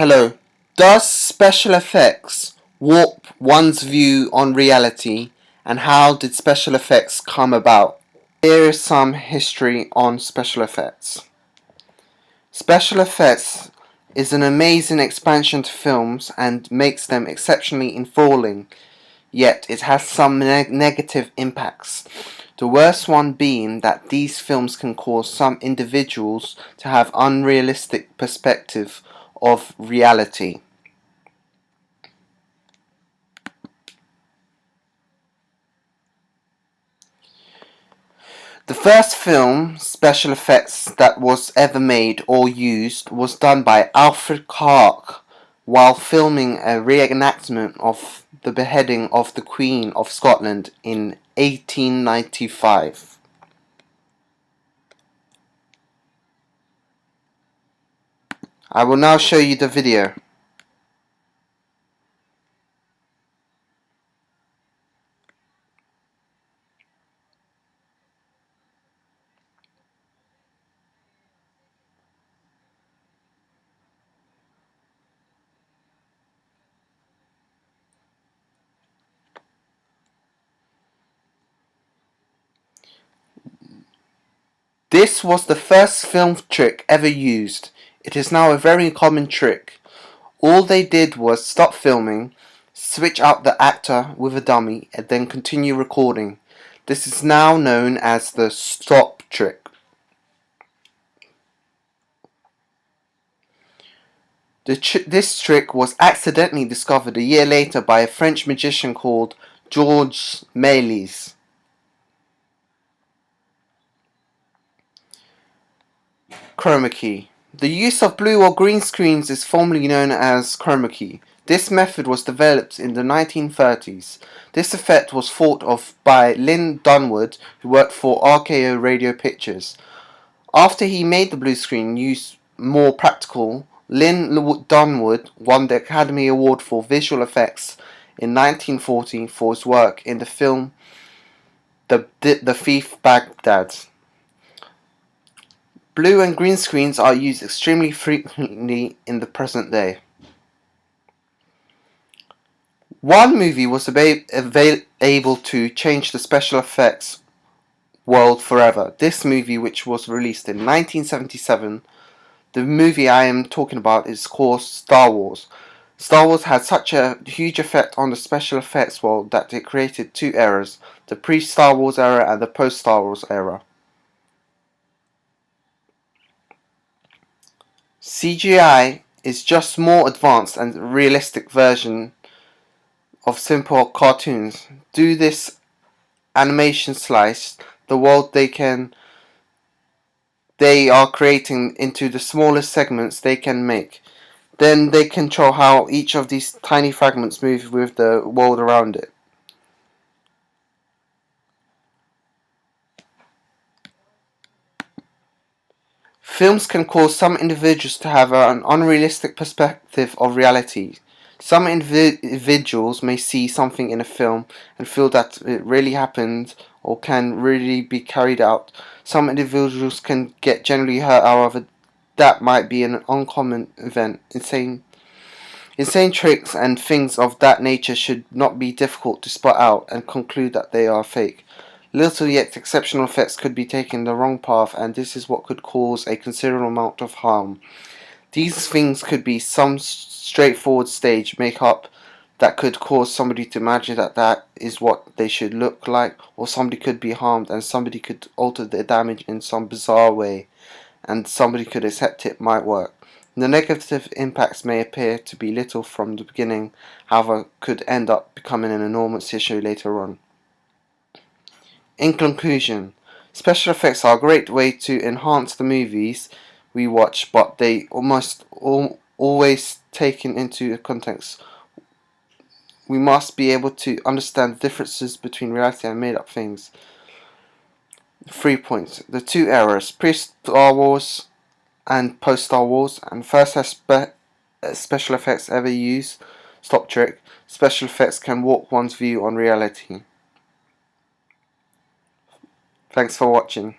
Hello. Does special effects warp one's view on reality, and how did special effects come about? Here is some history on special effects. Special effects is an amazing expansion to films and makes them exceptionally enthralling, yet it has some negative impacts. The worst one being that these films can cause some individuals to have unrealistic perspective of reality. The first film special effects that was ever made or used was done by Alfred Clark while filming a reenactment of the beheading of the Queen of Scotland in 1895. I will now show you the video. This was the first film trick ever used. It is now a very common trick. All they did was stop filming, switch out the actor with a dummy, and then continue recording. This is now known as the stop trick. This trick was accidentally discovered a year later by a French magician called Georges Méliès. Chroma key. The use of blue or green screens is formally known as chroma key. This method was developed in the 1930s. This effect was thought of by Lynn Dunwood, who worked for RKO Radio Pictures. After he made the blue screen use more practical, Lynn Dunwood won the Academy Award for Visual Effects in 1940 for his work in the film The Thief Baghdad. Blue and green screens are used extremely frequently in the present day. One movie was able to change the special effects world forever. This movie, which was released in 1977, the movie I am talking about is called Star Wars. Star Wars had such a huge effect on the special effects world that it created two eras, the pre-Star Wars era and the post-Star Wars era. CGI is just more advanced and realistic version of simple cartoons. Do this animation slice the world they are creating into the smallest segments they can make. Then they control how each of these tiny fragments move with the world around it. Films can cause some individuals to have an unrealistic perspective of reality. Some individuals may see something in a film and feel that it really happened or can really be carried out. Some individuals can get generally hurt, however, that might be an uncommon event. Insane tricks and things of that nature should not be difficult to spot out and conclude that they are fake. Little yet exceptional effects could be taking the wrong path, and this is what could cause a considerable amount of harm. These things could be some straightforward stage makeup that could cause somebody to imagine that that is what they should look like, or somebody could be harmed and somebody could alter the damage in some bizarre way, and somebody could accept it might work. The negative impacts may appear to be little from the beginning, however could end up becoming an enormous issue later on. In conclusion, special effects are a great way to enhance the movies we watch, but they must always taken into context. We must be able to understand the differences between reality and made up things. 3 points. The two eras, pre-Star Wars and post-Star Wars, and first special effects ever used, stop trick. Special effects can warp one's view on reality. Thanks for watching.